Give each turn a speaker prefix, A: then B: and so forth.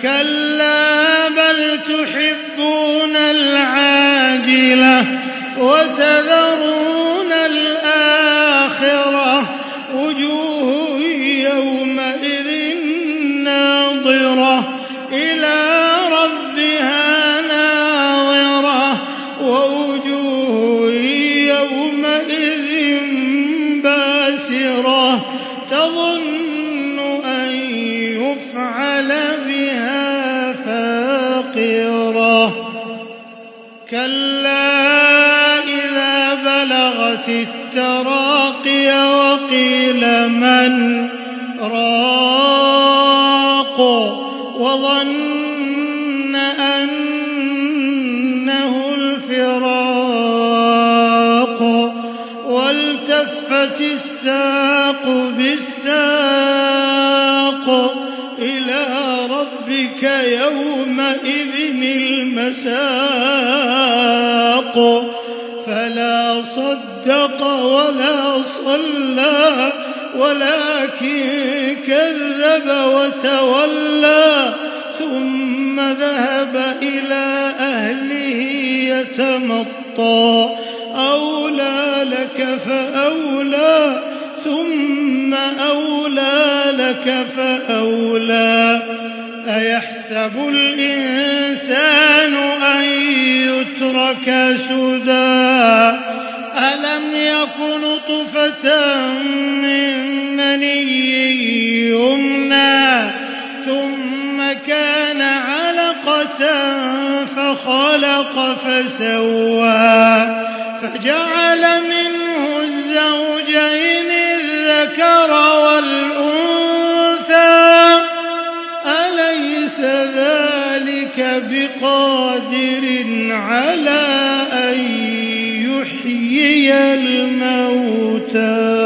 A: كلا بل تحبون العاجلة وتذرون الآخرة وجوه يومئذ ناظرة إلى ربها ناظرة ووجوه يومئذ باسرة تظن أن يفعل بها فاقرة كلا إذا بلغت التراقي وقيل من راق وظن أنه الفراق والتفت الساق بالساق إلى ربك يومئذ المساق فلا صدق ولا صلى ولكن كذب وتولى ثم ذهب إلى أهله يتمطى أولى لك فأولى ثم أولى لك فأولى أيحسب الإنسان أن يترك سدى ألم يك نطفة من مني يمنى ثم كان علقة فخلق فسوى فجعل منه الزوجين الذكر والأنثى أليس ذلك بقادر على أن يحيي الموتى